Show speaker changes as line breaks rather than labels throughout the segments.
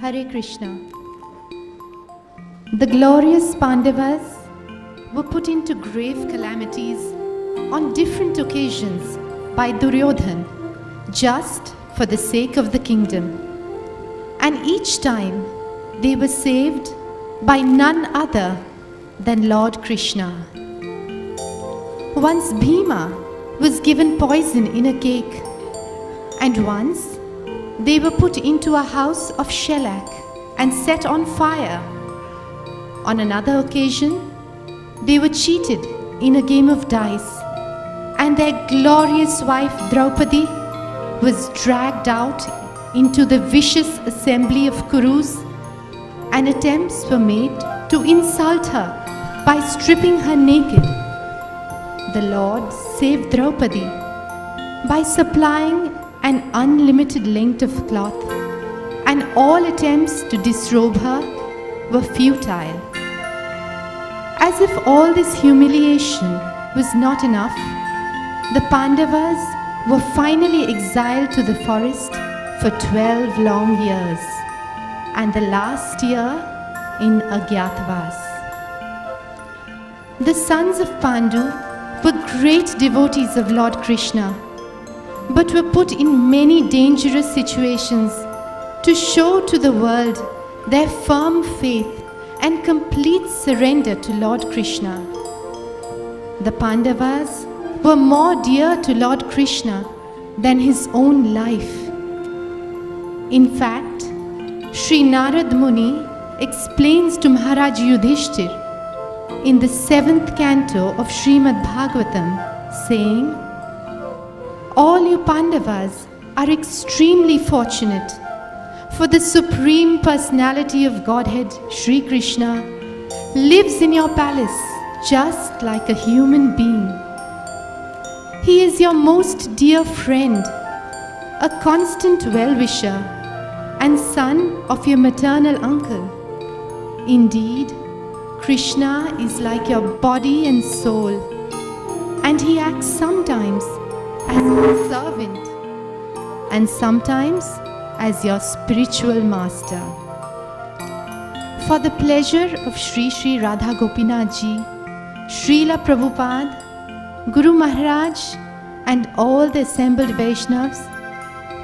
Hare Krishna. The glorious Pandavas were put into grave calamities on different occasions by Duryodhan just for the sake of the kingdom. And each time they were saved by none other than Lord Krishna. Once Bhima was given poison in a cake, and once they were put into a house of shellac and set on fire. On another occasion, they were cheated in a game of dice, and their glorious wife Draupadi was dragged out into the vicious assembly of Kurus, and attempts were made to insult her by stripping her naked. The Lord saved Draupadi by supplying an unlimited length of cloth, and all attempts to disrobe her were futile. As if all this humiliation was not enough, the Pandavas were finally exiled to the forest for 12 long years, and the last year in Agyatavas. The sons of Pandu were great devotees of Lord Krishna, but were put in many dangerous situations to show to the world their firm faith and complete surrender to Lord Krishna. The Pandavas were more dear to Lord Krishna than his own life. In fact, Sri Narad Muni explains to Maharaj Yudhishthir in the 7th canto of Srimad Bhagavatam, saying, "All you Pandavas are extremely fortunate, for the Supreme Personality of Godhead, Sri Krishna, lives in your palace just like a human being. He is your most dear friend, a constant well-wisher, and son of your maternal uncle. Indeed, Krishna is like your body and soul, and he acts sometimes as your servant and sometimes as your spiritual master." For the pleasure of Sri Sri Radha Gopinath Ji, Srila Prabhupada, Guru Maharaj, and all the assembled Vaishnavas,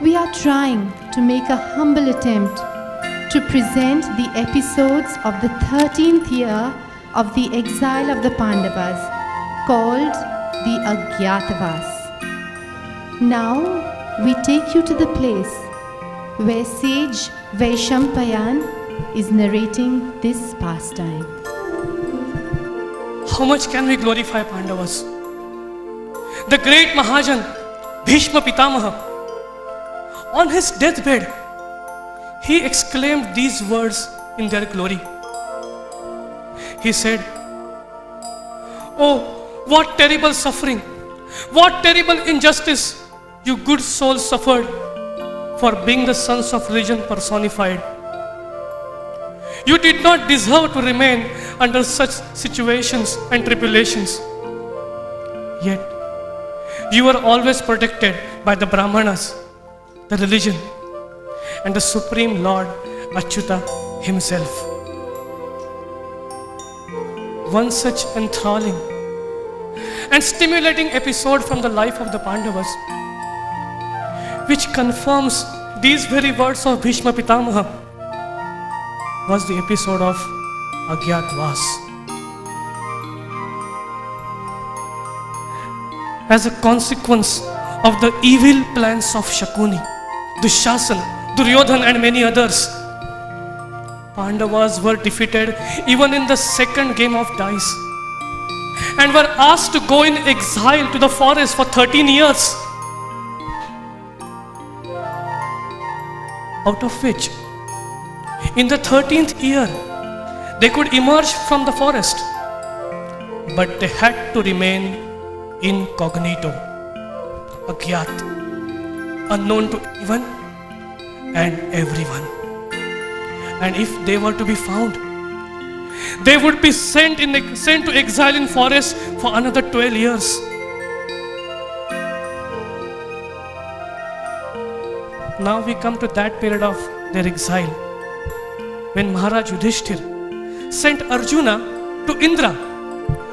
we are trying to make a humble attempt to present the episodes of the 13th year of the exile of the Pandavas, called the Agyatavas. Now we take you to the place where sage Vaishampayan is narrating this pastime.
How much can we glorify Pandavas? The great Mahajan, Bhishma Pitamaha, on his deathbed, he exclaimed these words in their glory. He said, "Oh, what terrible suffering, what terrible injustice you good souls suffered for being the sons of religion personified. You did not deserve to remain under such situations and tribulations. Yet, you were always protected by the Brahmanas, the religion, and the Supreme Lord Achyuta himself." One such enthralling and stimulating episode from the life of the Pandavas, which confirms these very words of Bhishma Pitamaha, was the episode of Agyatavas. As a consequence of the evil plans of Shakuni, Dushasana, Duryodhan, and many others, Pandavas were defeated even in the second game of dice and were asked to go in exile to the forest for 13 years, out of which in the 13th year they could emerge from the forest, but they had to remain incognito, agyat, unknown to even and everyone. And if they were to be found, they would be sent to exile in forest for another 12 years. Now we come to that period of their exile. when Maharaj Yudhishthir sent Arjuna to Indra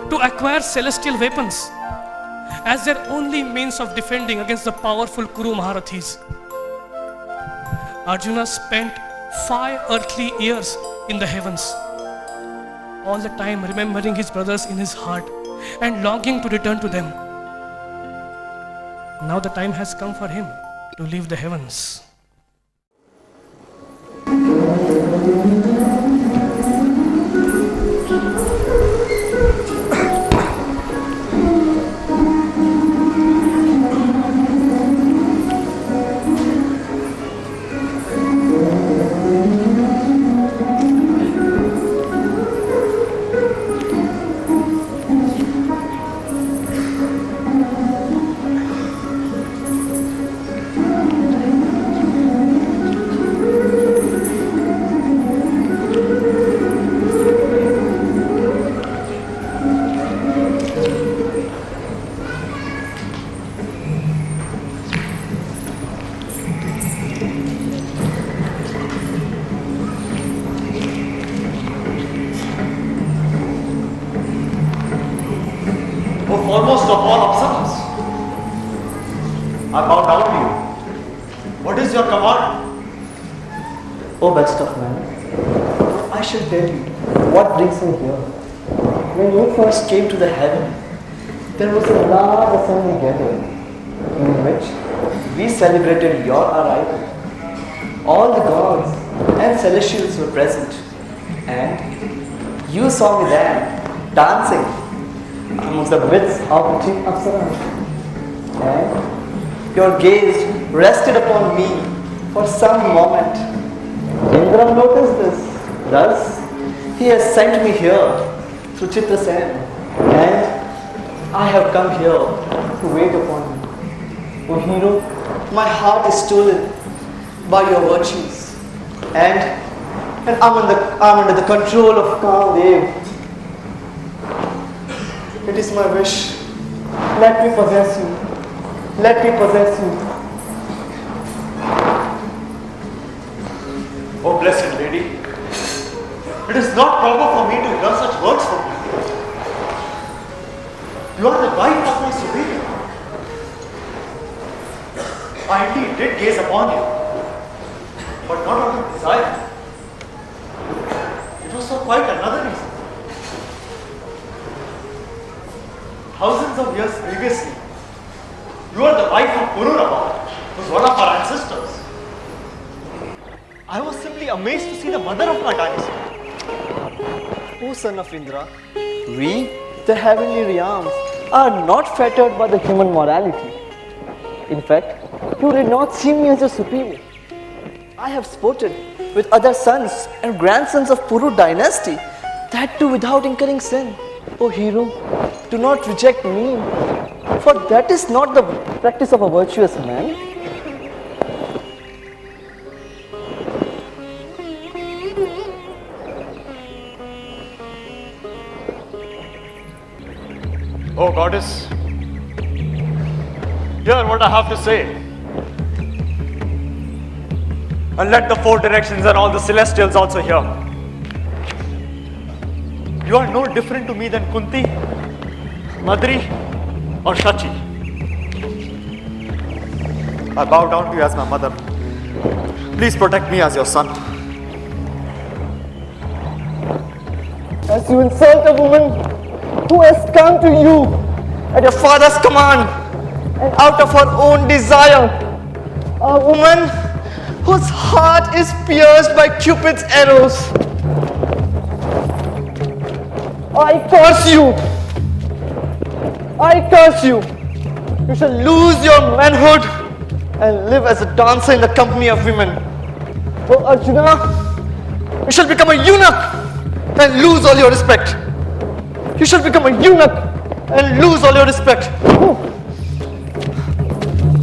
to acquire celestial weapons as their only means of defending against the powerful Kuru Maharathis. Arjuna spent 5 earthly years in the heavens, all the time remembering his brothers in his heart and longing to return to them. Now the time has come for him to leave the heavens.
O foremost of all observers, I bow down to you. What is your command?
O best of men, I shall tell you what brings me here. When you first came to the heaven, there was a large assembly gathering in which we celebrated your arrival. All the gods and celestials were present, and you saw me there dancing amongst the midst of the chief Apsaras. And your gaze rested upon me for some moment. Indra noticed this. Thus, he has sent me here through Chitrasen, and I have come here to wait upon you. O hero, my heart is stolen by your virtues, and I'm under the control of Kamdev. It is my wish. Let me possess you. Let me possess you.
O blessed lady, it is not proper for me to hear such words from you. You are the wife of my superior. I indeed did gaze upon you, but not out of desire. It was for quite another reason. Thousands of years previously, you are the wife of Pururava, who was one of our ancestors. I was simply amazed to see the mother of my dynasty.
O son of Indra, we, the heavenly realms, are not fettered by the human morality. In fact, you did not see me as your superior. I have sported with other sons and grandsons of Puru dynasty, that too without incurring sin. O hero, do not reject me, for that is not the practice of a virtuous man.
Oh goddess, hear what I have to say. And let the 4 directions and all the celestials also hear. You are no different to me than Kunti, Madri, or Shachi. I bow down to you as my mother. Please protect me as your son.
As you insult a woman who has come to you at your father's command and out of her own desire, a woman whose heart is pierced by Cupid's arrows. I curse you! I curse you! You shall lose your manhood and live as a dancer in the company of women. Oh Arjuna, you shall become a eunuch and lose all your respect. You shall become a eunuch and lose all your respect.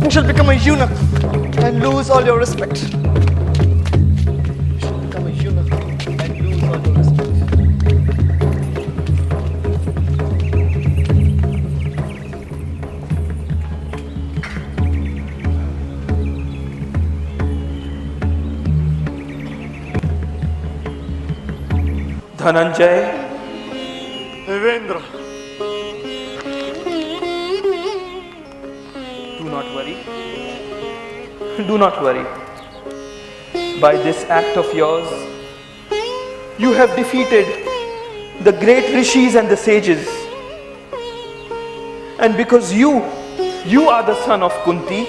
You shall become a eunuch and lose all your respect. You shall become a eunuch and lose all your respect.
Dhananjay,
Devendra.
do not worry. Do not worry. By this act of yours, you have defeated the great rishis and the sages. And because you are the son of Kunti,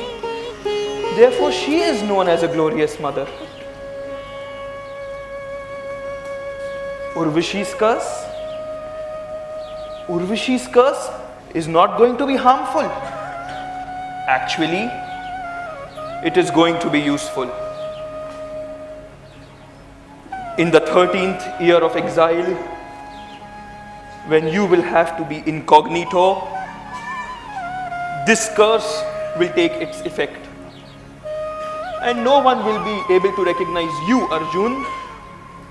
therefore she is known as a glorious mother. Urvashi's curse is not going to be harmful. Actually, it is going to be useful. In the 13th year of exile, when you will have to be incognito, this curse will take its effect. And no one will be able to recognize you, Arjun.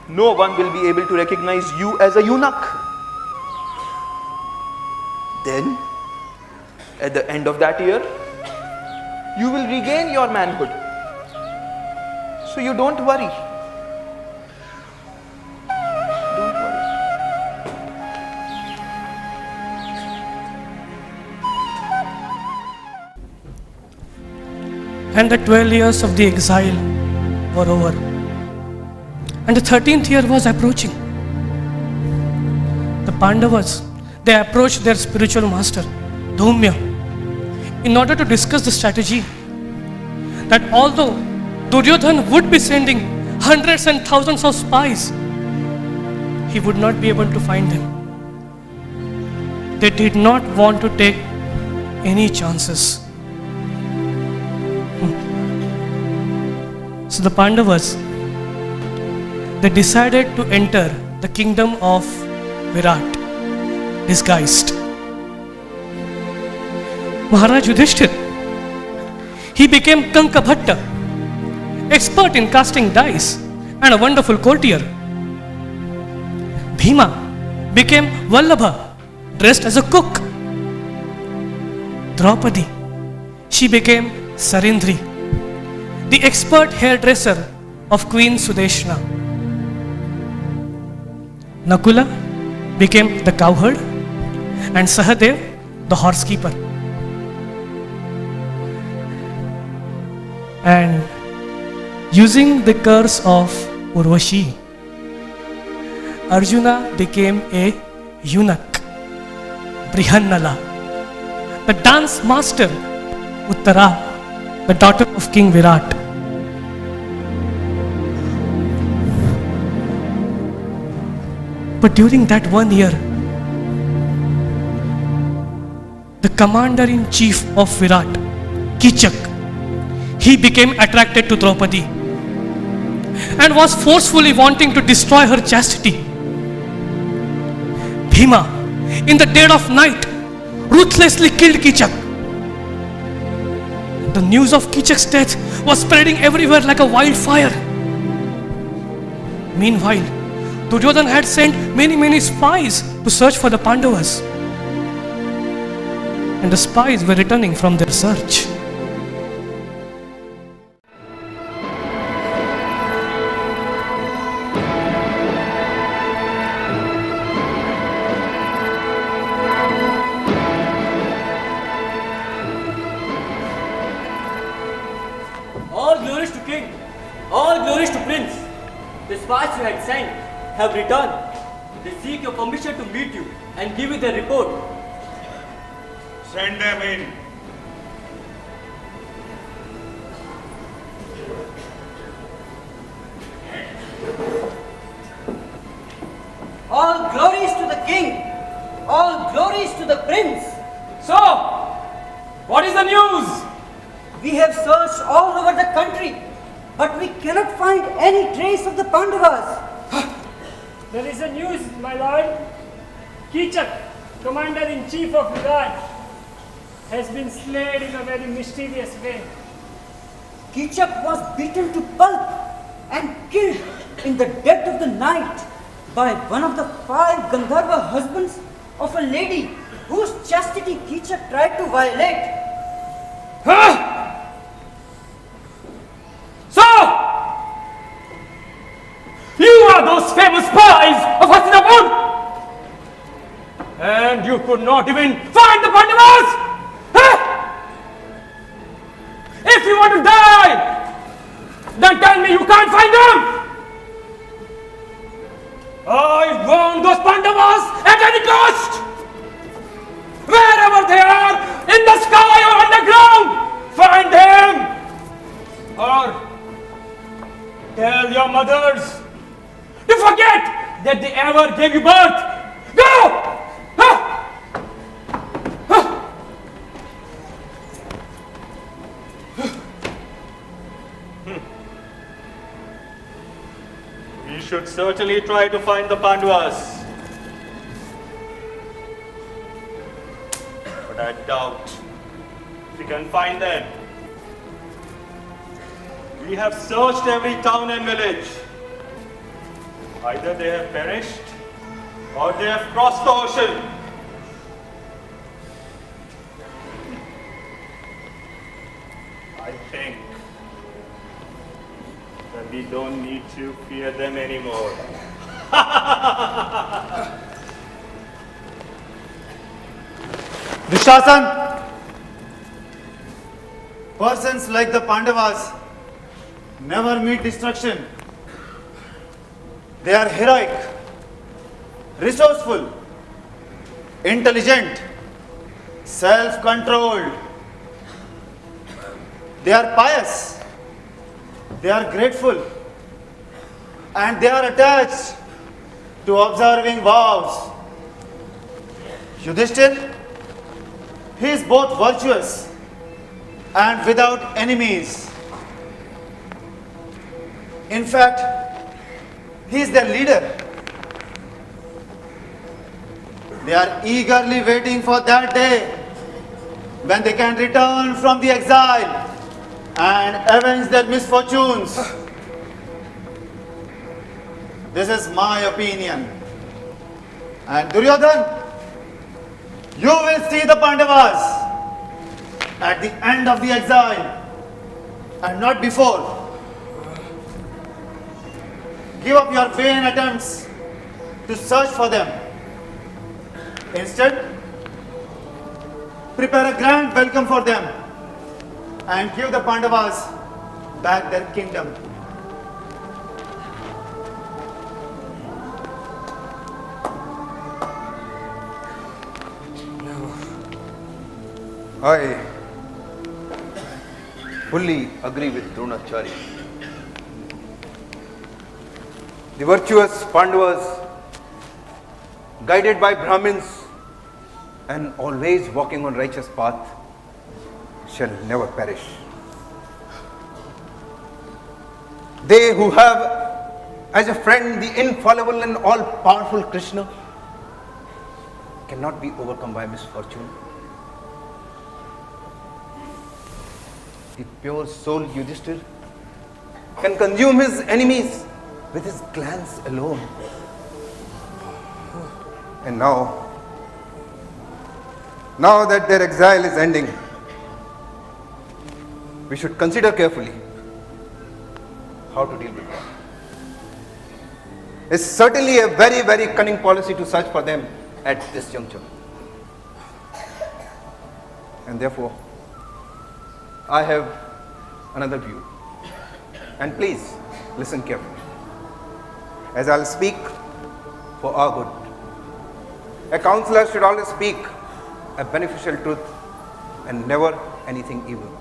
No one will be able to recognize you as a eunuch. Then, at the end of that year, you will regain your manhood. So you don't worry. Don't worry.
And the 12 years of the exile were over. And the 13th year was approaching. The Pandavas, they approached their spiritual master, Dhaumya, in order to discuss the strategy that although Duryodhana would be sending hundreds and thousands of spies, he would not be able to find them. They did not want to take any chances. So the Pandavas, they decided to enter the kingdom of Virat, disguised. Maharaj Yudhishthir, he became Kankabhatta, expert in casting dice and a wonderful courtier. Bhima became Vallabha, dressed as a cook. Draupadi, she became Sarindri, the expert hairdresser of Queen Sudeshna. Nakula became the cowherd and Sahadev the horsekeeper. And using the curse of Urvashi, Arjuna became a eunuch, Brihannala, the dance master, Uttara, the daughter of King Virat. But during that 1 year, the commander-in-chief of Virat, Kichak, he became attracted to Draupadi and was forcefully wanting to destroy her chastity. Bhima, in the dead of night, ruthlessly killed Kichak. The news of Kichak's death was spreading everywhere like a wildfire. Meanwhile, Duryodhana had sent many spies to search for the Pandavas. And the spies were returning from their search.
All glories to King, all glories to Prince. The spies you had sent have returned. They seek your permission to meet you and give you their report.
Send them in.
All glories to the King, all glories to the Prince.
So, what is the news?
We have searched all over the country, but we cannot find any trace of the Pandavas.
There is a news, my lord. Kichak, commander-in-chief of Virat, has been slain in a very mysterious way.
Kichak was beaten to pulp and killed in the dead of the night by one of the 5 Gandharva husbands of a lady whose chastity Kichak tried to violate.
So, you are those famous spies of Hastinapur!
And you could not even find the Pandavas! Huh? If you want to die, then tell me you can't find them! I want those Pandavas at any cost! Wherever they are, in the sky or underground, find them! Or tell your mothers to forget that they ever gave you birth! Go!
We should certainly try to find the Pandavas. But I doubt if we can find them. We have searched every town and village. Either they have perished or they have crossed the ocean. I think that we don't need to fear them anymore.
Dushasana, persons like the Pandavas never meet destruction. They are heroic, resourceful, intelligent, self-controlled. They are pious, they are grateful, and they are attached to observing vows. Yudhishthir, he is both virtuous and without enemies. In fact, he is their leader. They are eagerly waiting for that day when they can return from the exile and avenge their misfortunes. This is my opinion. And Duryodhan, you will see the Pandavas at the end of the exile and not before. Give up your vain attempts to search for them. Instead, prepare a grand welcome for them and give the Pandavas back their kingdom.
I fully agree with Dronacharya. The virtuous Pandavas, guided by Brahmins and always walking on righteous path, shall never perish. They who have as a friend the infallible and all-powerful Krishna cannot be overcome by misfortune. The pure soul Yudhishthir can consume his enemies with his glance alone. And now that their exile is ending, we should consider carefully how to deal with them. It's certainly a very, very cunning policy to search for them at this juncture. And therefore, I have another view. And please listen carefully, as I'll speak for our good. A counselor should always speak a beneficial truth and never anything evil.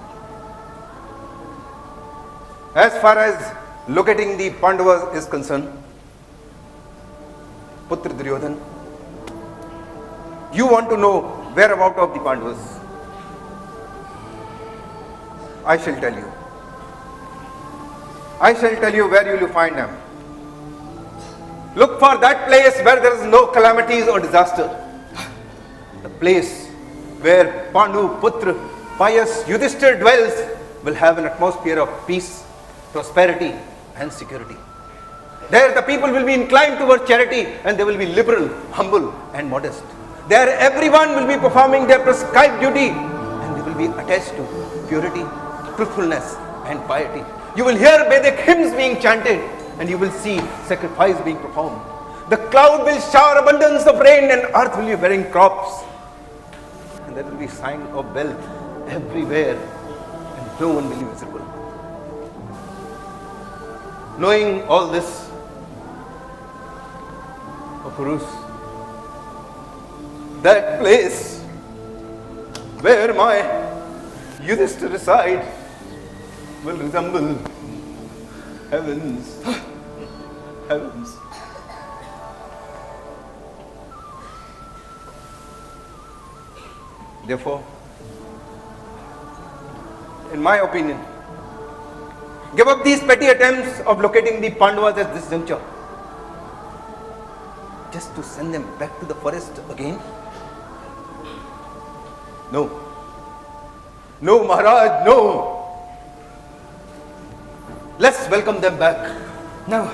As far as locating the Pandavas is concerned, Putra Duryodhan, you want to know whereabouts of the Pandavas. I shall tell you. I shall tell you where you will find them. Look for that place where there is no calamities or disaster. The place where Pandu, Putra, pious Yudhishthir dwells will have an atmosphere of peace, prosperity and security. There the people will be inclined towards charity and they will be liberal, humble and modest. There everyone will be performing their prescribed duty and they will be attached to purity, truthfulness and piety. You will hear Vedic hymns being chanted and you will see sacrifice being performed. The cloud will shower abundance of rain and earth will be bearing crops. And there will be sign of wealth everywhere and no one will be visible. Knowing all this, O Purus, that place where my Yudhishthira reside will resemble heavens. Heavens. Therefore, in my opinion, give up these petty attempts of locating the Pandavas at this juncture, just to send them back to the forest again. No. No, Maharaj, no. Let's welcome them back.
Never.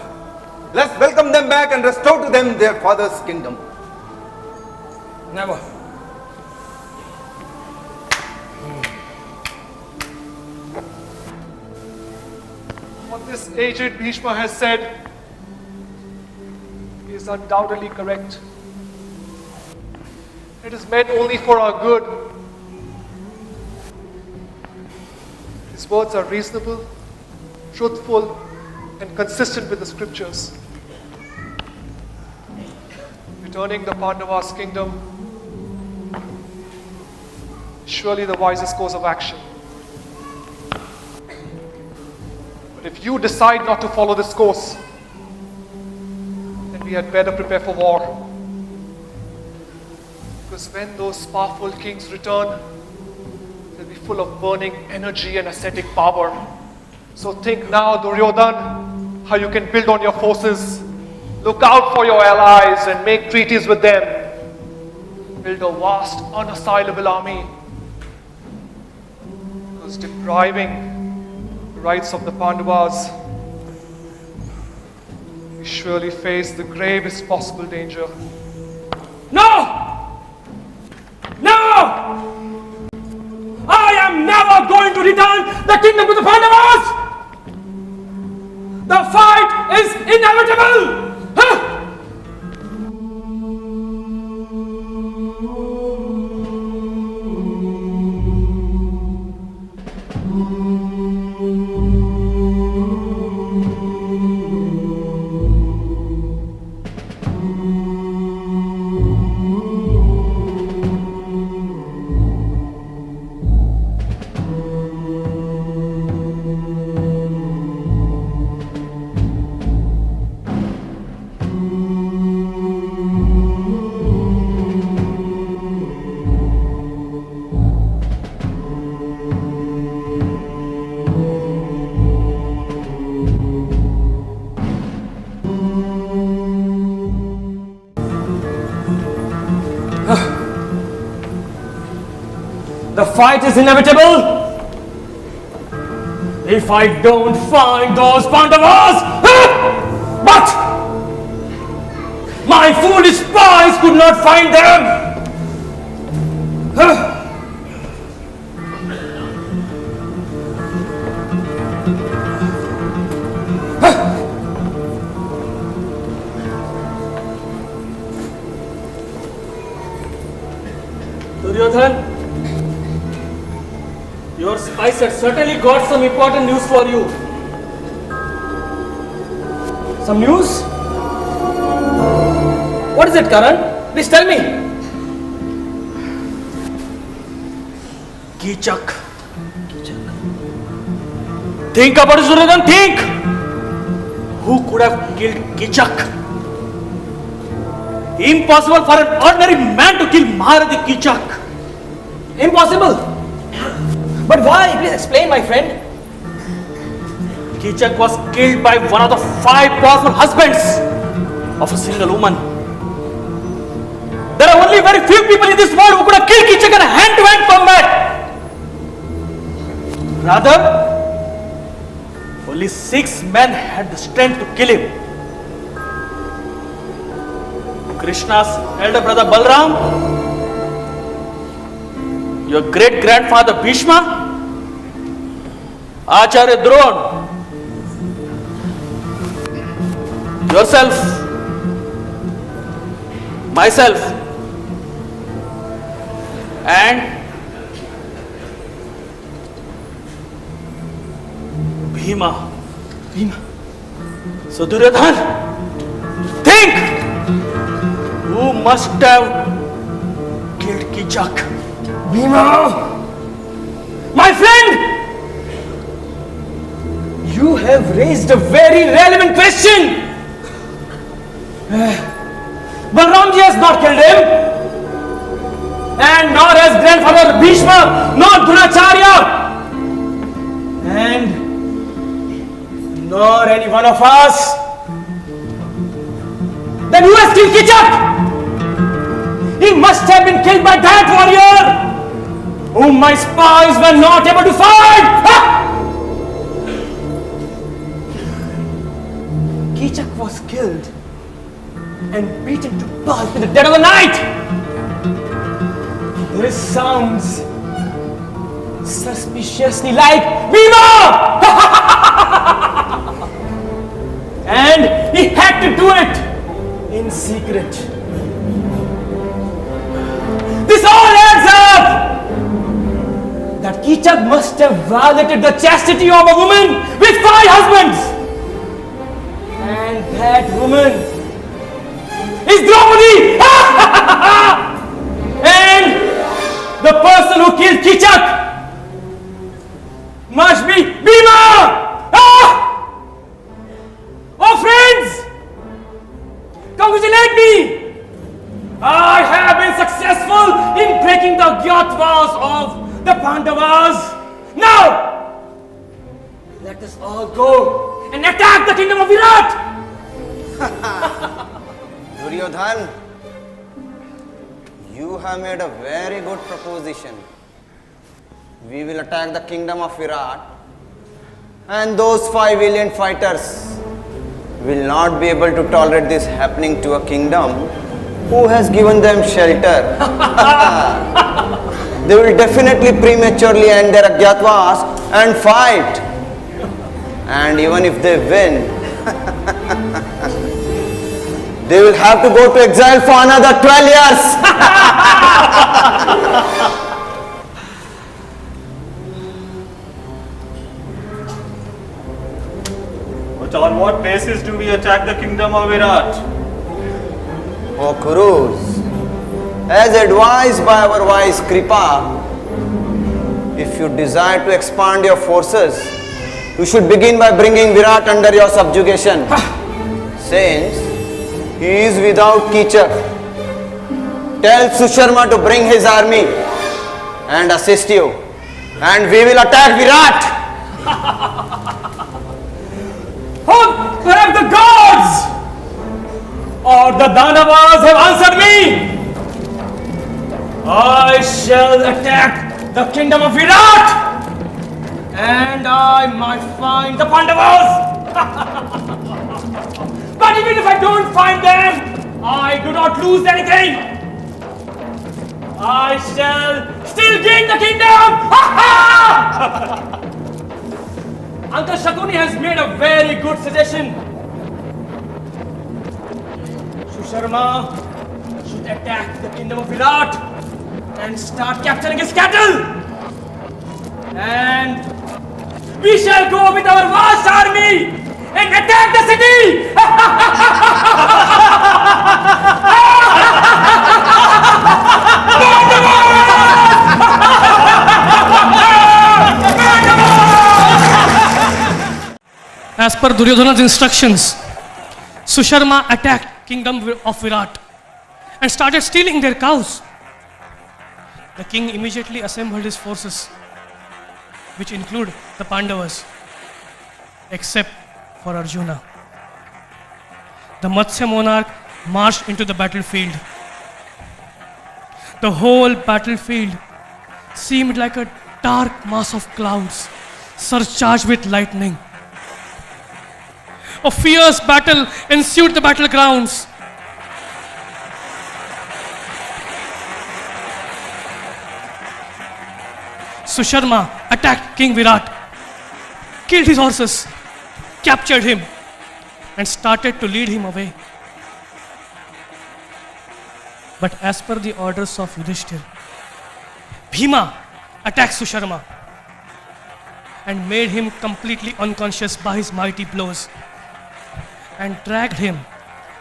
Let's welcome them back and restore to them their father's kingdom.
Never.
What this aged Bhishma has said is undoubtedly correct. It is meant only for our good. His words are reasonable, truthful, and consistent with the scriptures. Returning the Pandavas' kingdom is surely the wisest course of action. But if you decide not to follow this course, then we had better prepare for war. Because when those powerful kings return, they'll be full of burning energy and ascetic power. So think now, Duryodhan, how you can build on your forces. Look out for your allies and make treaties with them. Build a vast, unassailable army. Because depriving the rights of the Pandavas, we surely face the gravest possible danger.
No! No! I am never going to return the kingdom to the Pandavas! The fight is inevitable! Huh? The fight is inevitable. If I don't find those Pandavas, but my foolish spies could not find them. Duryodhan, your spies had certainly got some important news for you. Some news? What is it, Karan? Please tell me. Kichak. Think about it, Duryodhan, think! Who could have killed Kichak? Impossible for an ordinary man to kill Maharati Kichak. Impossible! But why? Please explain, my friend. Kichak was killed by one of the 5 powerful husbands of a single woman. There are only very few people in this world who could have killed Kichak in a hand-to-hand combat. Rather, only 6 men had the strength to kill him. Krishna's elder brother Balram, your great-grandfather Bhishma, Acharya Drona, yourself,
myself, and Bhima. So Duryodhan, think! Who must have killed Kichak?
Bhima! My friend! You have raised a very relevant question! Balramji has not killed him! And nor has grandfather Bhishma, nor Dronacharya! And nor any one of us! Then who has killed Kichak? He must have been killed by that warrior whom my spies were not able to find! Ha! Kichak was killed and beaten to pulp in the dead of the night. This sounds suspiciously like Bhima! And he had to do it in secret. This all adds up! That Kichak must have violated the chastity of a woman with 5 husbands! And that woman is Draupadi! And the person who killed Kichak must be Bhima! Oh friends! Congratulate me! I have been successful in breaking the Gyatwas of the Pandavas. Now, let us all go and attack the kingdom of Virat!
Duryodhan, you have made a very good proposition. We will attack the kingdom of Virat, and those 5 valiant fighters will not be able to tolerate this happening to a kingdom who has given them shelter. They will definitely prematurely end their Agyatwas and fight. And even if they win, they will have to go to exile for another 12 years.
But on what basis do we attack the kingdom of Virat?
O Kurus, as advised by our wise Kripa, if you desire to expand your forces, you should begin by bringing Virat under your subjugation. Since he is without Kichak, tell Susharma to bring his army and assist you, and we will attack Virat.
Oh, perhaps the gods or the Danavas have answered me. I shall attack the kingdom of Virat, and I might find the Pandavas. But even if I don't find them, I do not lose anything. I shall still gain the kingdom. Uncle Shakuni has made a very good suggestion. Susharma should attack the kingdom of Virat and start capturing his cattle. And we shall go with our vast army and attack the city.
As per Duryodhana's instructions, Susharma attacked kingdom of Virat and started stealing their cows. The king immediately assembled his forces, which include the Pandavas, except for Arjuna. The Matsya monarch marched into the battlefield. The whole battlefield seemed like a dark mass of clouds surcharged with lightning. A fierce battle ensued the battlegrounds. Susharma attacked King Virat, killed his horses, captured him, and started to lead him away. But as per the orders of Yudhishthir, Bhima attacked Susharma and made him completely unconscious by his mighty blows and dragged him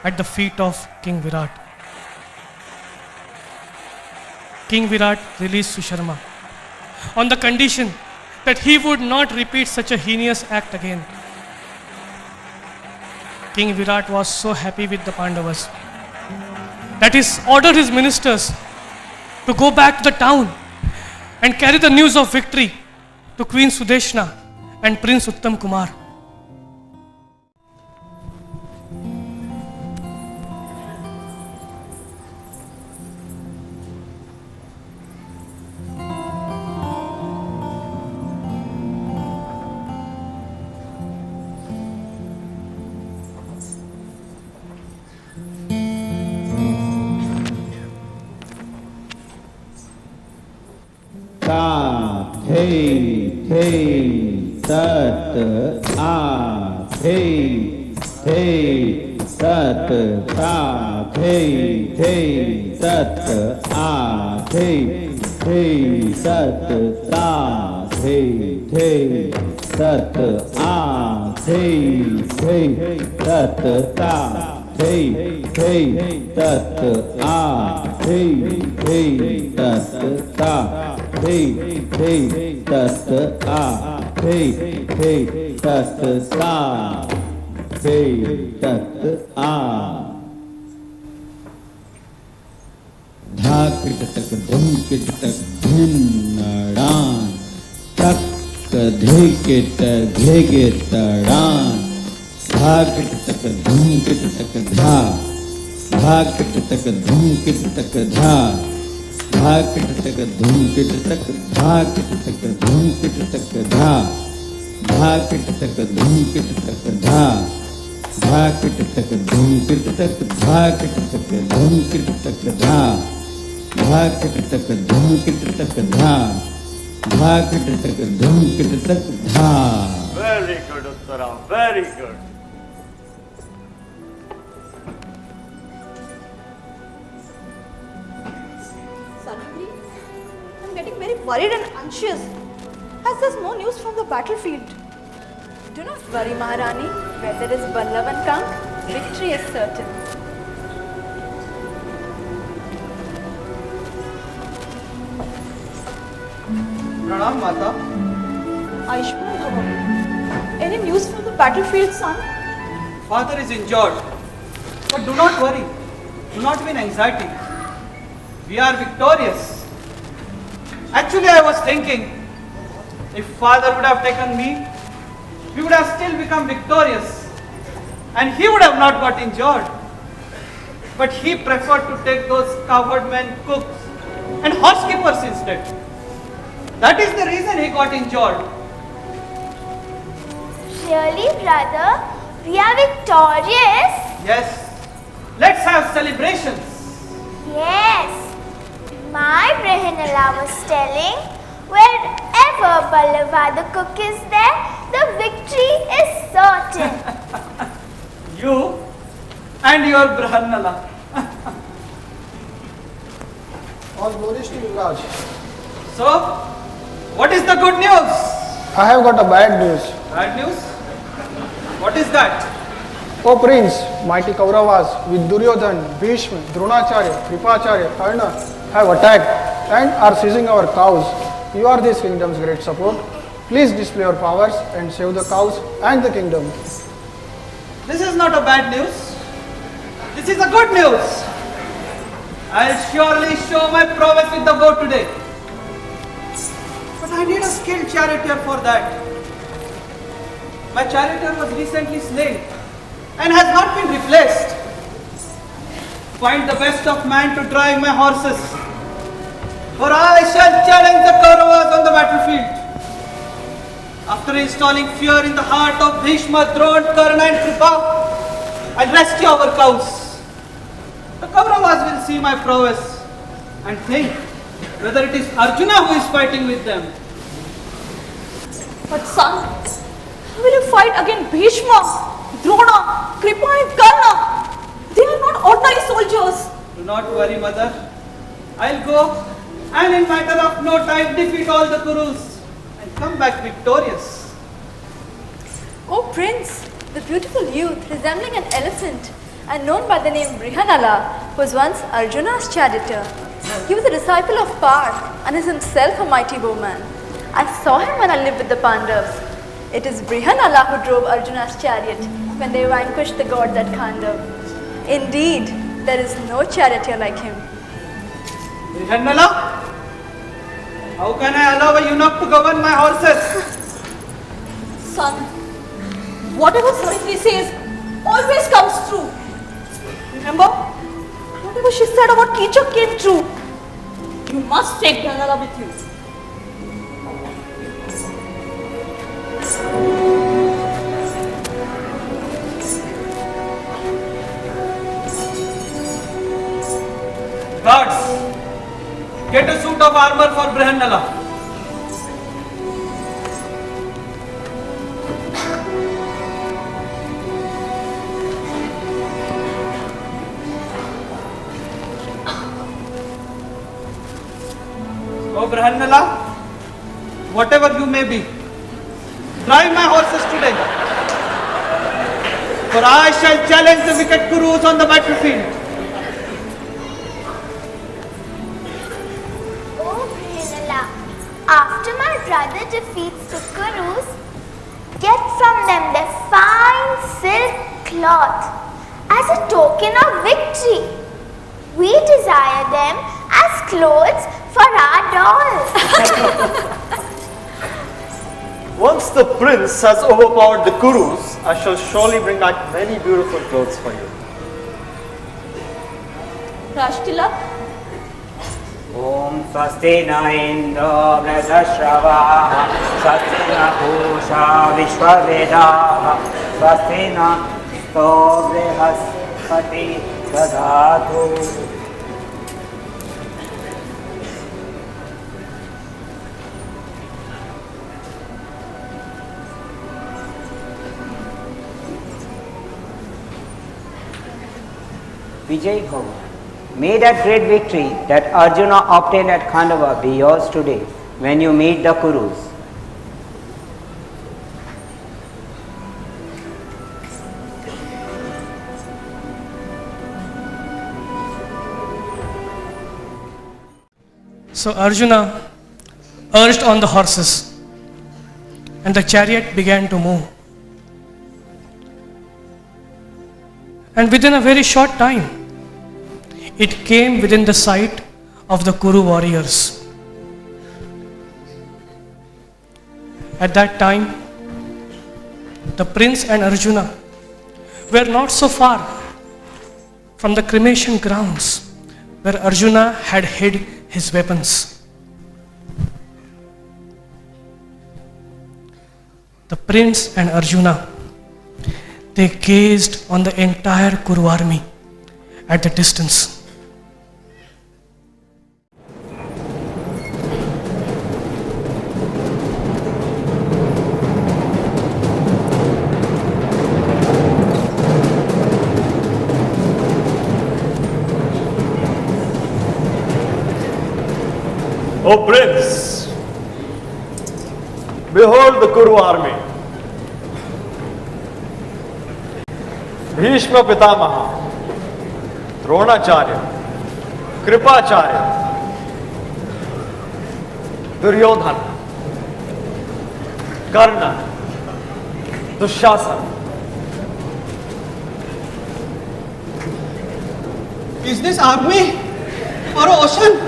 at the feet of King Virat. King Virat released Susharma on the condition that he would not repeat such a heinous act again. King Virat was so happy with the Pandavas that he ordered his ministers to go back to the town and carry the news of victory to Queen Sudeshna and Prince Uttam Kumar.
Very good, Uttara, very good.
Suddenly, I'm getting very worried and anxious as there's no news from the battlefield. Do not worry, Maharani. Where there is Ballav and Kank, victory is certain.
Pranam, Mata.
Ayushman Bhava. Any news from the battlefield, son?
Father is injured. But do not worry. Do not be in anxiety. We are victorious. Actually, I was thinking, if Father would have taken me, we would have still become victorious. And he would have not got injured. But he preferred to take those cowherd men, cooks, and housekeepers instead. That is the reason he got injured.
Really, brother? We are victorious?
Yes. Let's have celebrations.
Yes. My Brihanala was telling, wherever Ballava the cook is there, the victory is certain.
You and your Brahannala.
All glories to Yuvraj.
So, what is the good news?
I have got a bad news.
Bad news? What is that?
O Prince, mighty Kauravas with Duryodhan, Bhishma, Dronacharya, Kripacharya, Karna have attacked and are seizing our cows. You are this kingdom's great support. Please display your powers and save the cows and the kingdom.
This is not a bad news. This is a good news. I'll surely show my prowess with the bow today. But I need a skilled charioteer for that. My charioteer was recently slain and has not been replaced. Find the best of man to drive my horses, for I shall challenge the Kauravas on the battlefield. After installing fear in the heart of Bhishma, Drona, Karna and Kripa, I'll rescue our cows. The Kauravas will see my prowess and think whether it is Arjuna who is fighting with them.
But son, how will you fight against Bhishma, Drona, Kripa and Karna? They are not ordinary soldiers.
Do
not worry, mother. I'll go and in matter of no time defeat all the Kurus and come back victorious.
Oh Prince, the beautiful youth resembling an elephant and known by the name Brihanala was once Arjuna's charioteer. He was a disciple of Parth and is himself a mighty bowman. I saw him when I lived with the Pandavas. It is Brihanala who drove Arjuna's chariot when they vanquished the gods at Khandav. Indeed, there is no charioteer like him.
Brihanala, how can I allow a eunuch to govern my horses?
Son, whatever Savitri says always comes true. Remember, whatever she said about Kichak came true. You must take Brihanala with you.
Guards, get a suit of armor for Brihanala. Oh Brihanala, whatever you may be, drive my horses today, for I shall challenge the wicked Kurus on the battlefield.
Oh Brihanala, after my brother defeats the Kurus, get from them their fine silk cloth as a token of victory. We desire them as clothes for our dolls.
Once the prince has overpowered the Kurus, I shall surely bring back many beautiful clothes for you.
Rashtilak,
Om Swasti na Indra Vrajashravaha Swasti na Pusha Vishwavedaha Swasti na Sto Brihaspati Dadatu. Vijay Bhava, may that great victory that Arjuna obtained at Khandava be yours today when you meet the Kurus.
So Arjuna urged on the horses, and the chariot began to move. And within a very short time, it came within the sight of the Kuru warriors. At that time, the prince and Arjuna were not so far from the cremation grounds where Arjuna had hid his weapons. The prince and Arjuna, they gazed on the entire Kuru army at the distance.
O Prince, behold the Kuru army. Bhishma Pitamaha, Dronacharya, Kripacharya, Duryodhana, Karna, Dushasana.
Is this army or ocean?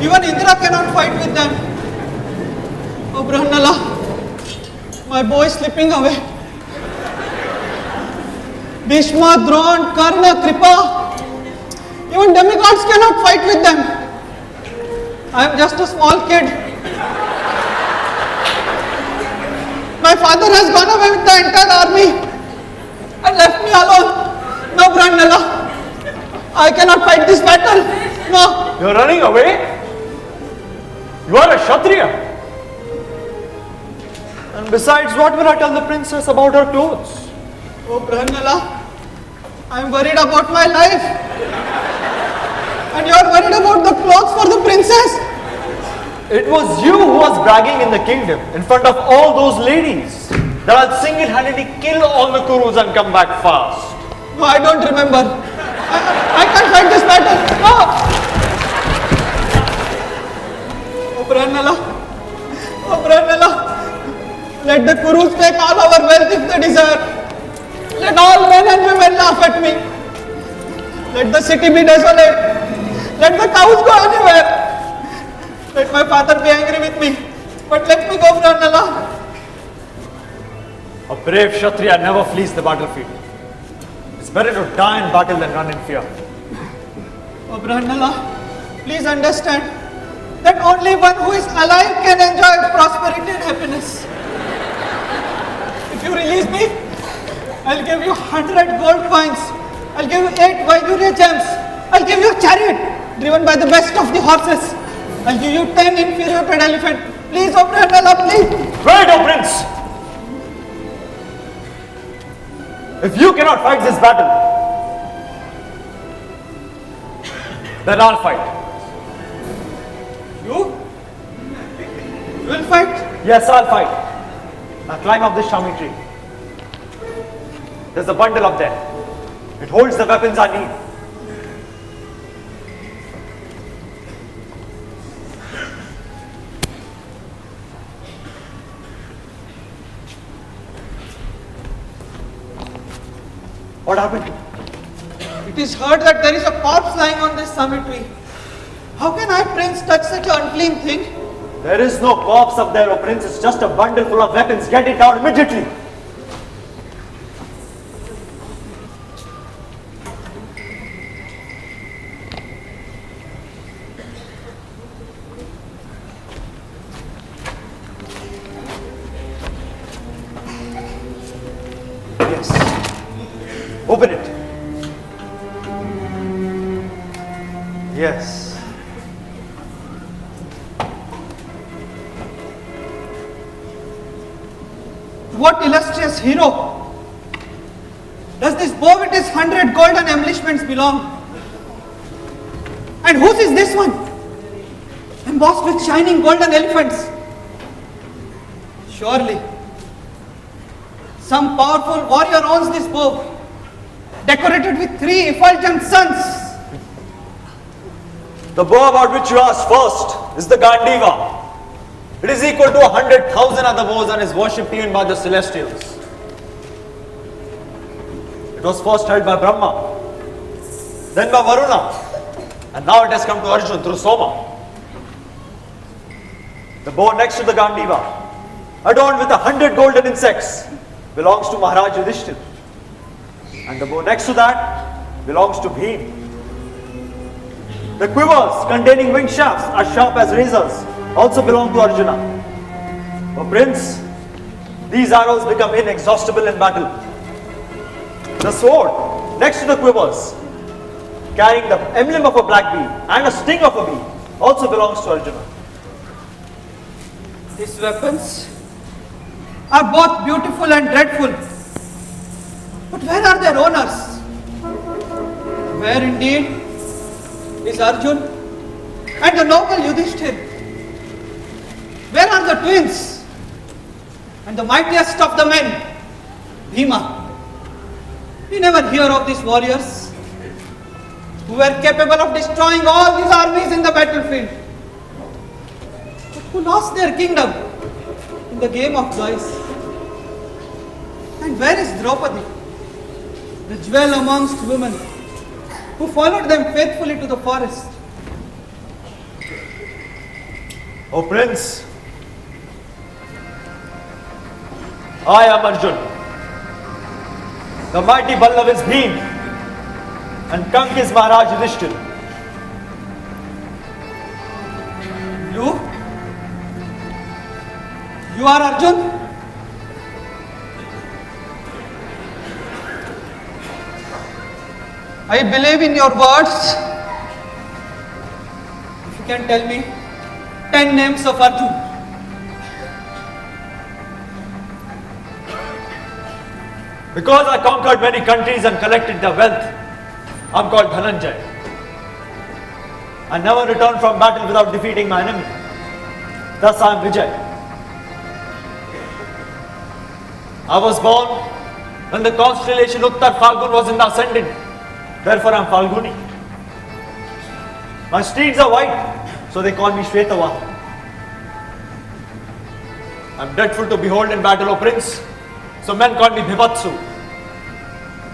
Even Indra cannot fight with them. Oh Brihanala, my boy is slipping away. Bhishma, Dron, Karna, Kripa, even demigods cannot fight with them. I am just a small kid. My father has gone away with the entire army and left me alone. No Brihanala, I cannot fight this battle. No.
You are running away? You are a Kshatriya. And besides, what will I tell the princess about her clothes?
Oh Brihanala,
I'm worried about my life. And you're worried about the clothes for the princess.
It was you who was bragging in the kingdom in front of all those ladies that I'll single-handedly kill all the Kurus and come back fast.
No, I don't remember. I can't fight this battle. No! Oh, Branala. Oh, Branala. Let the Kurus take all our wealth if they desire. Let all men and women laugh at me. Let the city be desolate. Let the cows go anywhere. Let my father be angry with me. But let me go, Branala.
A brave Kshatriya never flees the battlefield. It's better to die in battle than run in fear.
Oh, Branala, please understand that only one who is alive can enjoy prosperity and happiness. If you release me, I'll give you 100 gold coins. I'll give you 8 Vaidurya gems. I'll give you a chariot driven by the best of the horses. I'll give you 10 inferior-bred elephants. Please, oh Branala, please.
Wait, oh prince! If you cannot fight this battle, then I'll fight.
You? You will fight?
Yes, I'll fight. Now climb up this Shami tree. There's a bundle up there. It holds the weapons I need. What happened?
It is heard that there is a corpse lying on this summit tree. How can I, prince, touch such an unclean thing?
There is no corpse up there, oh prince. It's just a bundle full of weapons. Get it out immediately. Yes. Open it. Yes.
What illustrious hero does this bow with his 100 golden embellishments belong? And whose is this one? Embossed with shining golden elephants. Surely, some powerful warrior owns this bow, decorated with 3 effulgent suns.
The bow about which you asked first is the Gandiva. It is equal to 100,000 other bows and is worshipped even by the celestials. It was first held by Brahma, then by Varuna, and now it has come to Arjun through Soma. The bow next to the Gandiva, adorned with 100 golden insects, belongs to Maharaj Yudhishthir. And the bow next to that belongs to Bhim. The quivers containing wing shafts are sharp as razors, also belong to Arjuna. Oh prince, these arrows become inexhaustible in battle. The sword next to the quivers, carrying the emblem of a black bee and a sting of a bee, also belongs to Arjuna.
These weapons are both beautiful and dreadful. But where are their owners? Where indeed is Arjun and the noble Yudhishthir? Where are the twins and the mightiest of the men, Bhima? We never hear of these warriors who were capable of destroying all these armies in the battlefield, but who lost their kingdom in the game of choice. And where is Draupadi, the jewel amongst women, who followed them faithfully to the forest?
O prince, I am Arjun. The mighty Ballav is Bhim, and Kank is Maharaj Yudhishthir.
You are Arjun? I believe in your words. If you can tell me 10 names of Arjun.
Because I conquered many countries and collected their wealth, I'm called Dhananjay. I never returned from battle without defeating my enemy. Thus I am Vijay. I was born when the constellation Uttar Falgun was in the ascendant. Therefore I am Falguni. My steeds are white, so they call me Shvetavahan. I am dreadful to behold in battle, O Prince, so men call me Bhivatsu.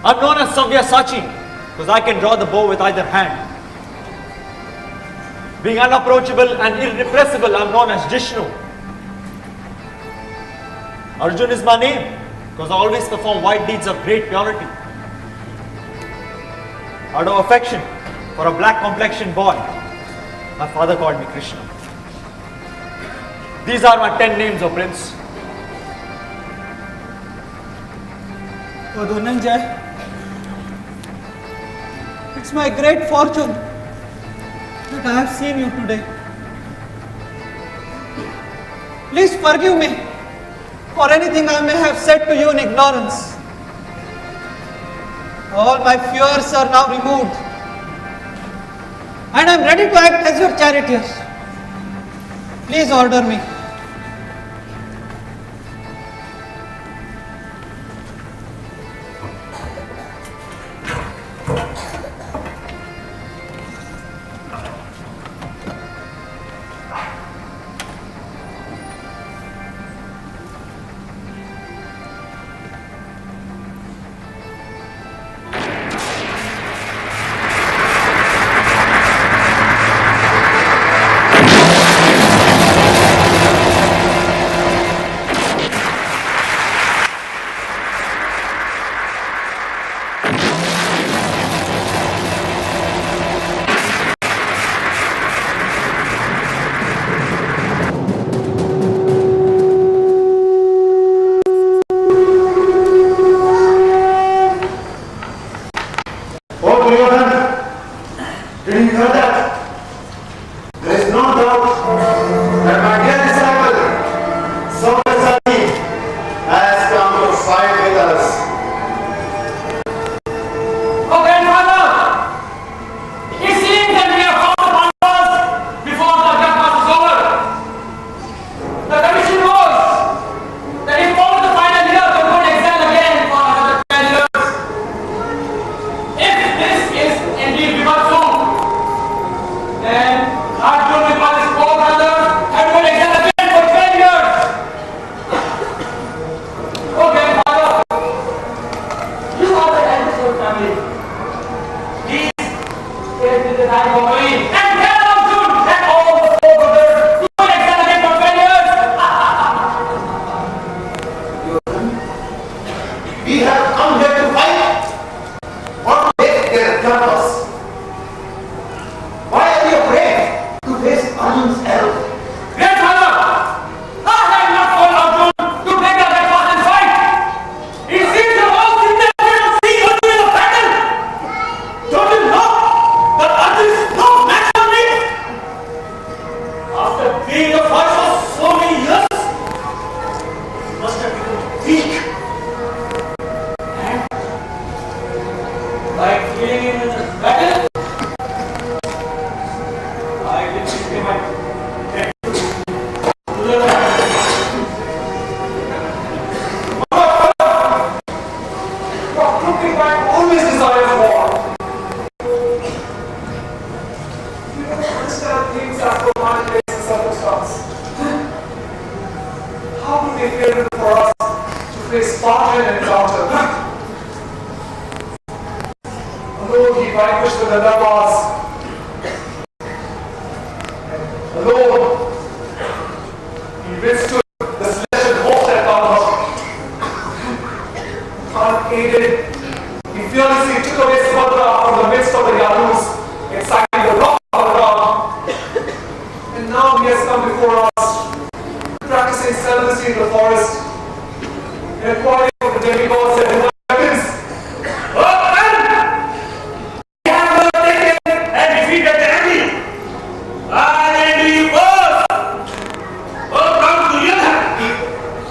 I am known as Savyasachi, because I can draw the bow with either hand. Being unapproachable and irrepressible, I am known as Jishnu. Arjun is my name, because I always perform white deeds of great purity. Out of affection for a black complexioned boy, my father called me Krishna. These are my 10 names, O Prince.
O Dhananjay, it's my great fortune that I have seen you today. Please forgive me for anything I may have said to you in ignorance. All my fears are now removed, and I am ready to act as your charioteer. Please order me.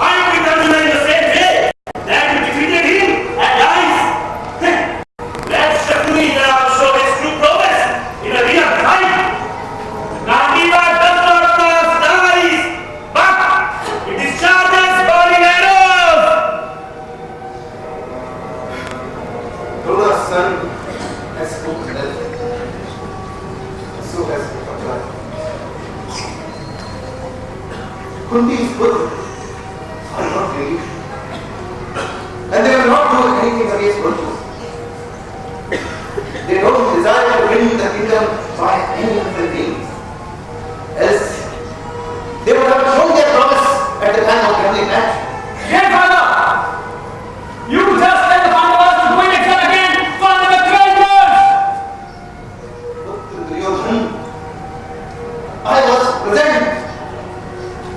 I am determined in the same way that you defeated him
anything against virtues. They don't desire to win the kingdom by any other means. Else, they would have shown their promise at the time of the match.
Grandfather! You just let the Pandavas to win exile again for another 12 years!
Duryodhan, I was present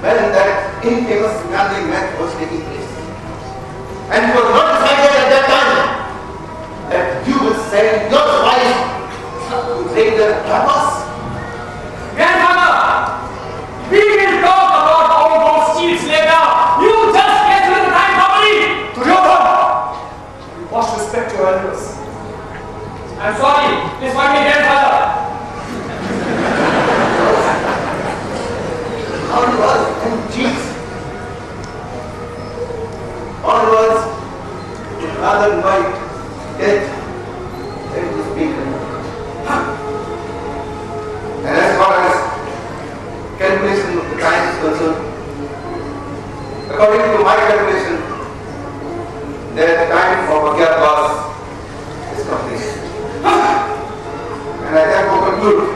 when that infamous gambling match was taking place. And it was not decided at that time that you will send your wife to break the canvas.
Grandfather! We will talk about all those cheats later! You just get to the time properly!
Duryodhan! You must respect your elders.
I'm sorry, this might be grandfather.
Onwards and cheats. Onwards, rather invite death than to speak. And as far as calculation of the time is concerned, according to my calculation, the time of Agyatwas is complete. And I therefore conclude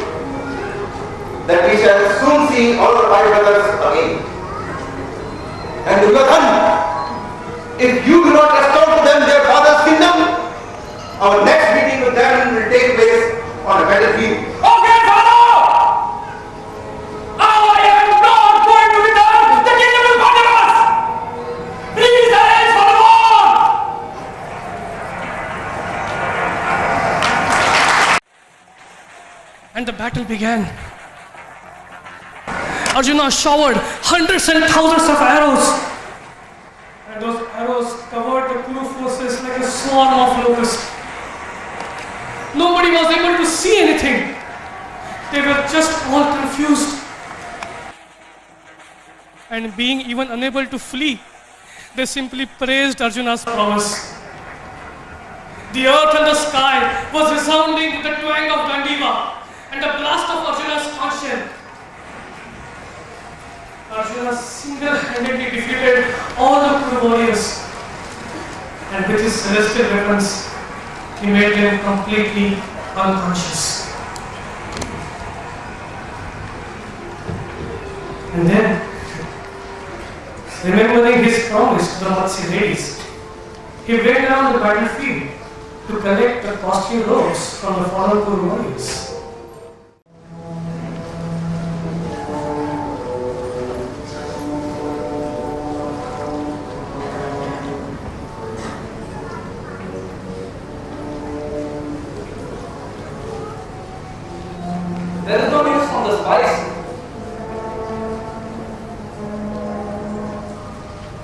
that we shall soon see all the five brothers again. And Duryodhan, if you do not restore to them their father's kingdom, our next meeting with them will take place on a battlefield.
Oh, grandfather! I am not going to return the kingdom of Pandavas! Please arrange for the war!
And the battle began. Arjuna showered hundreds and thousands of arrows. And those arrows covered the Kuru forces like a swarm of locusts. Nobody was able to see anything. They were just all confused. And being even unable to flee, they simply praised Arjuna's prowess. The earth and the sky was resounding to the twang of Gandiva and the blast of Arjuna's conscience. Arjuna single-handedly defeated all the Kuru warriors, and with his celestial weapons, he made them completely unconscious. And then, remembering his promise to the Matsya ladies, he went down the battlefield to collect the costly robes from the fallen Kuru warriors.
There is no news from the spies.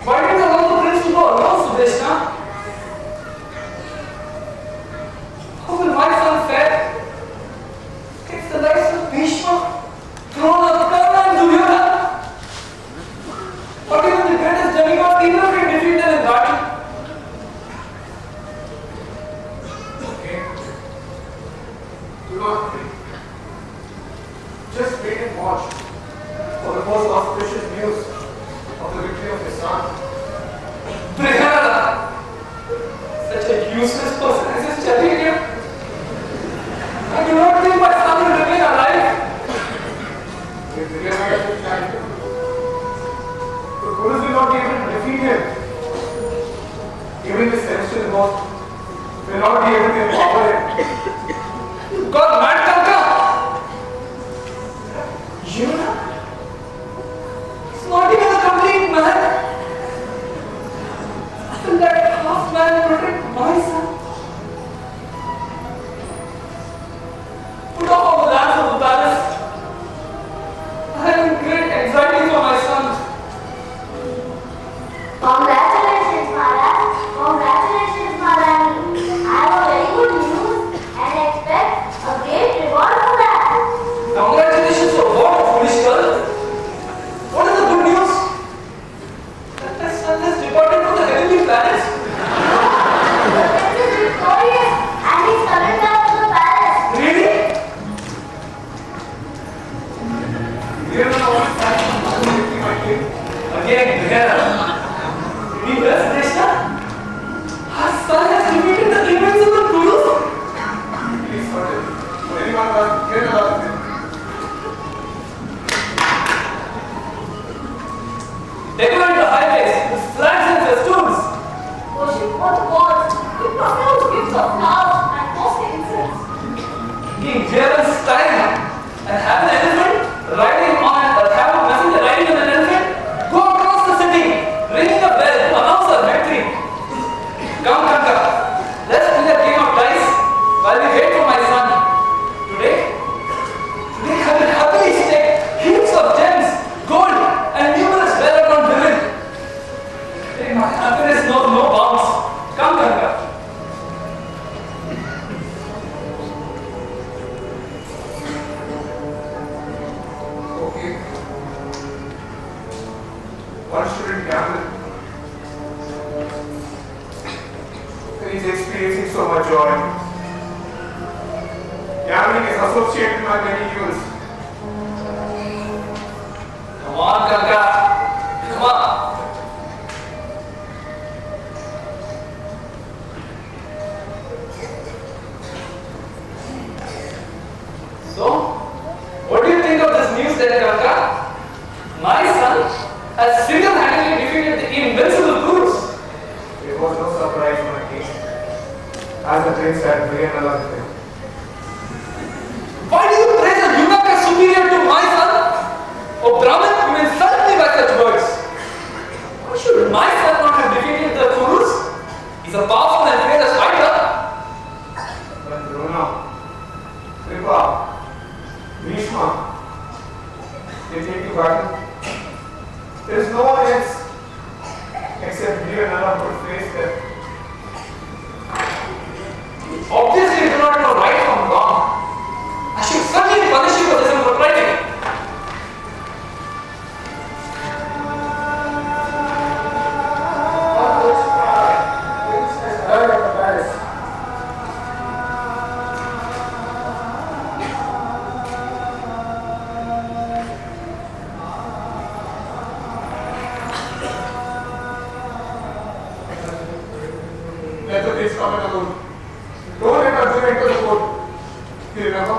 Why did you allow the prince to go alone, Sudeshna? How will my son fare? It's the likes of Bhishma, Drona, Karna and Duryodhana. But even the greatest demigod either can defeat them in battle.
Okay. Do not worry. Just wait and watch for the most auspicious news of the victory of his son.
Brihanna! Such a useless person as this Chatterjee. I do not think my son will remain alive.
If the Levites will stand him, the Kurus will not be able to defeat him. Even the celestial host will not be able to empower him.
God, mad Kanka! You know? It's not even a complete man. Will that half man protect my son? Put off all the lamps of the palace. I am in great anxiety for my son.
Congratulations, Maharaj. Congratulations, Maharani. I have a very good news and expect a great reward for that.
Congratulations for what, foolish girl? What is the good news? That my son has departed to the heavenly planets.
The prince is
What was? You promised gifts of flowers and costly incense.
Being jealous time and have an elephant riding on have a messenger riding on an elephant, go across the city, ringing a bell to announce our victory. Come, Kanka, let's play a game of dice while we wait for my son. Today I will happily stake heaps of gems, gold, and numerous well-adorned women. My happiness knows no bounds. Come, Kanka.
Okay. One shouldn't gamble. He's experiencing so much joy. Gambling is associated with my many evils.
Come on, Kanka. Come on. So, what do you think of this news there, Kanka? My son has single-handedly defeated the invincible Kurus.
It was no surprise for the king, as the prince had begun along with him.
Why do you praise a eunuch as superior to my son? Oh, Brahmin, you insult me by such words. Why should my son not have defeated the Kurus? He's a powerful and fearless fighter.
But Drona, Kripa, Bhishma, they take to battle. There is no one else except you and Allah who would face them.
Obviously, you do not know right from wrong. I should certainly punish you for this impropriety.
Let the prince come and alone. Don't let Arjuna enter the court. You remember?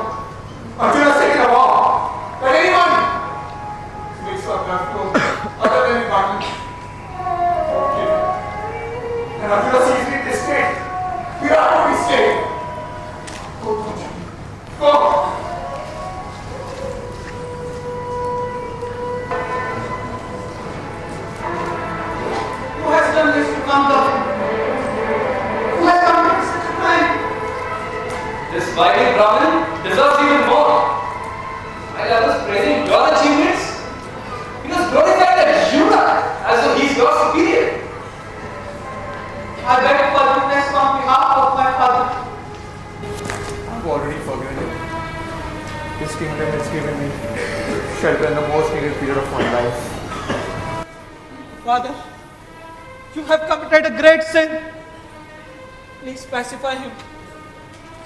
Arjuna has taken a vow that anyone makes up left to other than in battle. Okay. And Arjuna sees me in this state. We are to be staying. Go, Arjuna. Go.
Who has done this to Kanka? Who has done this such a crime? This mighty Brahmin deserves even more. While I was praising your achievements, he was glorifying that eunuch as though he is your superior. I beg forgiveness on behalf of my father.
I've already forgiven him. His kingdom has given me shelter in the most needed period of my life.
Father, you have committed a great sin. Please pacify him,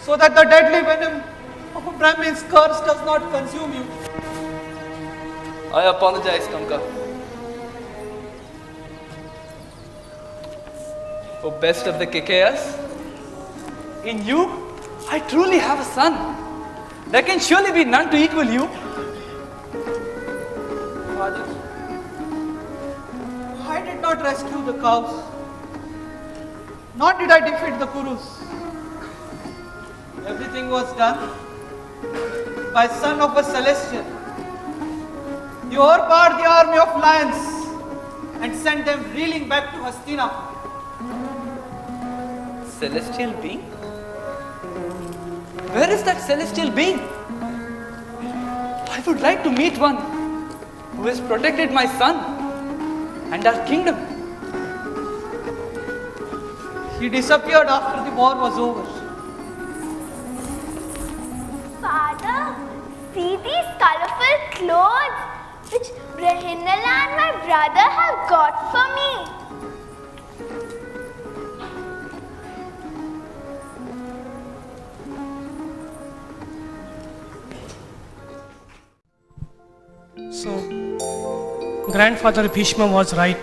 so that the deadly venom of a Brahmin's curse does not consume you.
I apologize, Kanka. Oh, best of the Kekayas, in you, I truly have a son. There can surely be none to equal you.
Father, I did not rescue the cows, nor did I defeat the Kurus. Everything was done by son of a celestial. You overpowered the army of lions and sent them reeling back to Hastinapur.
Celestial being? Where is that celestial being? I would like to meet one who has protected my son and our kingdom.
He disappeared after the war was over.
Father, see these colorful clothes which Brahinala and my brother have got for me.
So, grandfather Bhishma was right.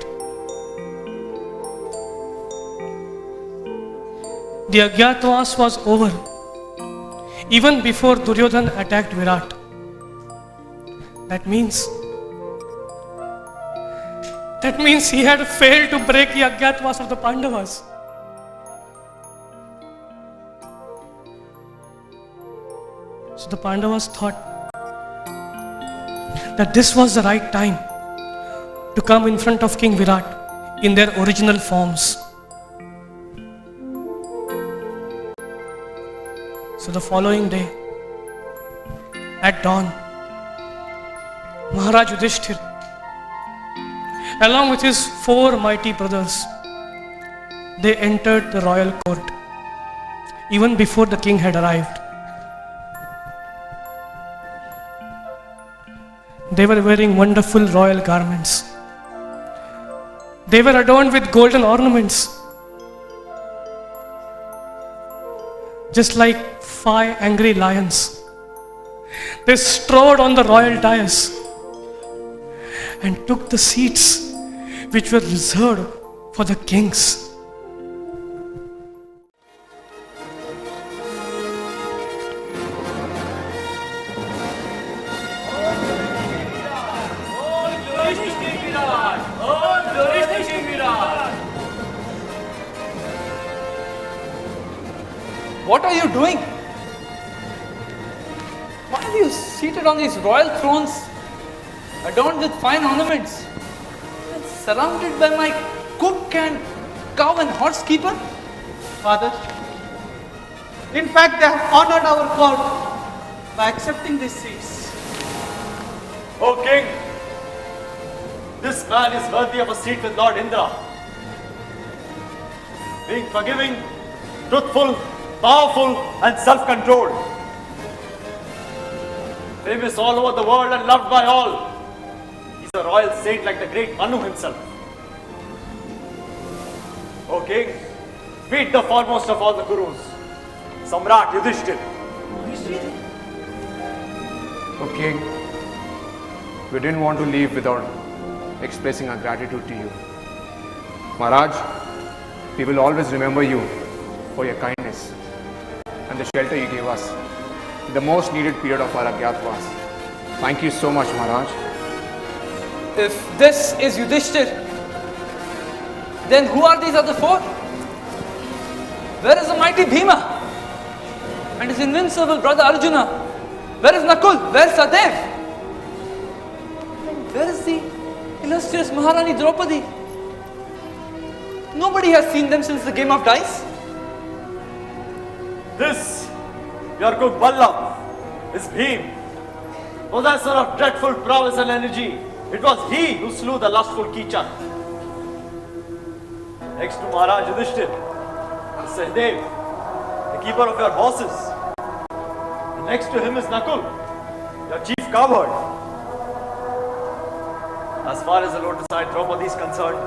The Agyatwas was over even before Duryodhan attacked Virat. That means he had failed to break the Agyatwas of the Pandavas. So the Pandavas thought that this was the right time to come in front of King Virat in their original forms. So the following day, at dawn, Maharaj Yudhishthir, along with his 4 mighty brothers, they entered the royal court even before the king had arrived. They were wearing wonderful royal garments. They were adorned with golden ornaments, just like 5 angry lions. They strode on the royal dais and took the seats which were reserved for the kings.
What are you doing? Why are you seated on these royal thrones, adorned with fine ornaments, and surrounded by my cook and cow and horse keeper?
Father, in fact, they have honored our court by accepting these seats.
O King, this man is worthy of a seat with Lord Indra. Being forgiving, truthful, powerful and self-controlled. Famous all over the world and loved by all. He's a royal saint like the great Manu himself. O King, meet the foremost of all the Kurus, Samrat Yudhishthir.
O King, we didn't want to leave without expressing our gratitude to you. Maharaj, we will always remember you for your kindness and the shelter you gave us in the most needed period of our Agyatwas. Thank you so much, Maharaj.
If this is Yudhishthir, then who are these other 4? Where is the mighty Bhima and his invincible brother Arjuna? Where is Nakul? Where is Sadev? And where is the illustrious Maharani Draupadi? Nobody has seen them since the game of dice.
This, your cook Ballab, is Bhim, possessor of dreadful prowess and energy. It was he who slew the lustful Kichak. Next to Maharaj Yudhishthir is Sahdev, the keeper of your horses. And next to him is Nakul, your chief cowherd. As far as the Lotusite Draupadi is concerned,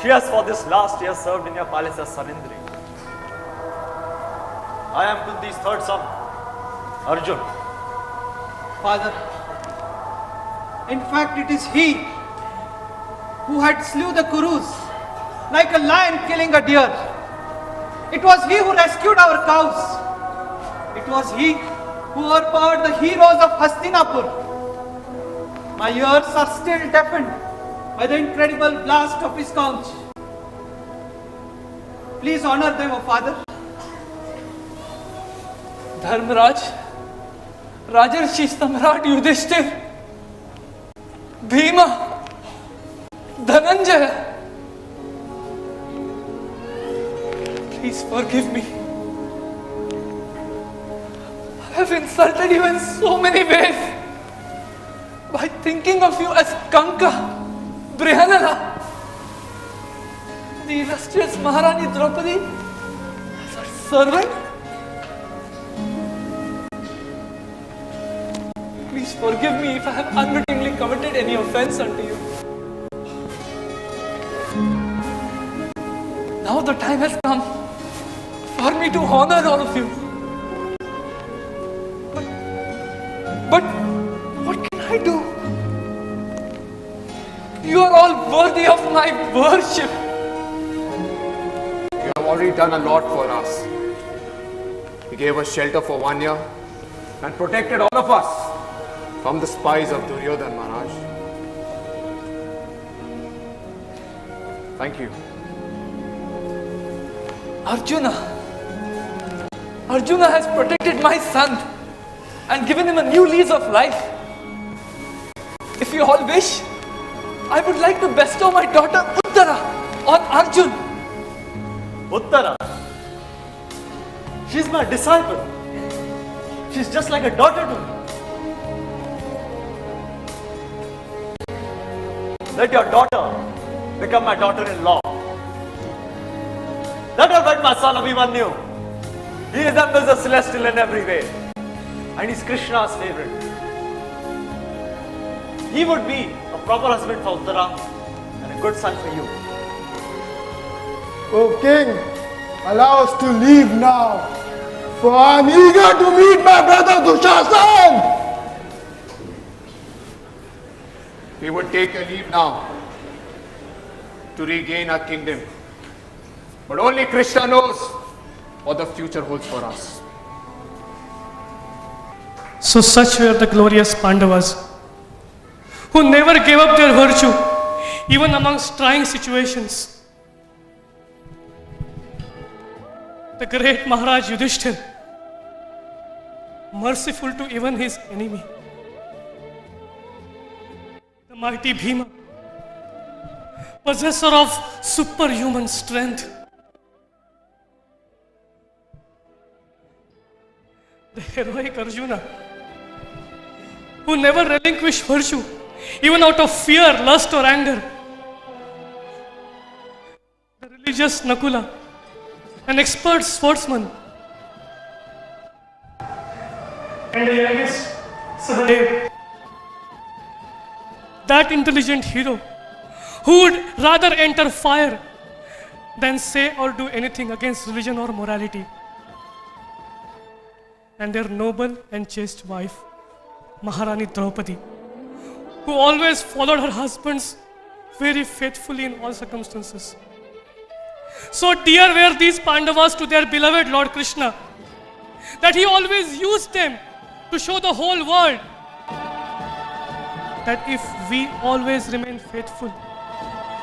she has for this last year served in your palace as Sanindri. I am Kunti's 3rd son, Arjun.
Father, in fact it is he who had slew the Kurus like a lion killing a deer. It was he who rescued our cows. It was he who overpowered the heroes of Hastinapur. My ears are still deafened by the incredible blast of his conch. Please honor them, O Father.
Dharmaraj, Rajarshi Samrat Yudhishthir, Bhima, Dhananjaya. Please forgive me. I have insulted you in so many ways by thinking of you as Kanka, Brihanala, the illustrious Maharani Draupadi as her servant. Please forgive me if I have unwittingly committed any offense unto you. Now the time has come for me to honor all of you. But what can I do? You are all worthy of my worship.
You have already done a lot for us. You gave us shelter for 1 year and protected all of us from the spies of Duryodhan, Maharaj. Thank you.
Arjuna,
Arjuna has protected my son and given him a new lease of life. If you all wish, I would like to bestow my daughter Uttara on Arjun.
Uttara? She's my disciple. She's just like a daughter to me. Let your daughter become my daughter-in-law. Let her wed my son Abhimanyu. He resembles a celestial in every way. And he's Krishna's favorite. He would be a proper husband for Uttara and a good son for you.
O king, allow us to leave now, for I am eager to meet my brother Dushasan.
We would take a leave now to regain our kingdom. But only Krishna knows what the future holds for us.
So such were the glorious Pandavas, who never gave up their virtue, even amongst trying situations. The great Maharaj Yudhishthir, merciful to even his enemy. The mighty Bhima, possessor of superhuman strength. The heroic Arjuna, who never relinquished virtue, even out of fear, lust or anger. The religious Nakula, an expert swordsman. And the youngest Sahadev, that intelligent hero who would rather enter fire than say or do anything against religion or morality. And their noble and chaste wife, Maharani Draupadi, who always followed her husbands very faithfully in all circumstances. So dear were these Pandavas to their beloved Lord Krishna, that he always used them to show the whole world that if we always remain faithful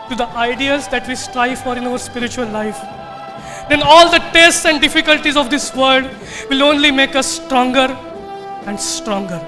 to the ideals that we strive for in our spiritual life, then all the tests and difficulties of this world will only make us stronger and stronger.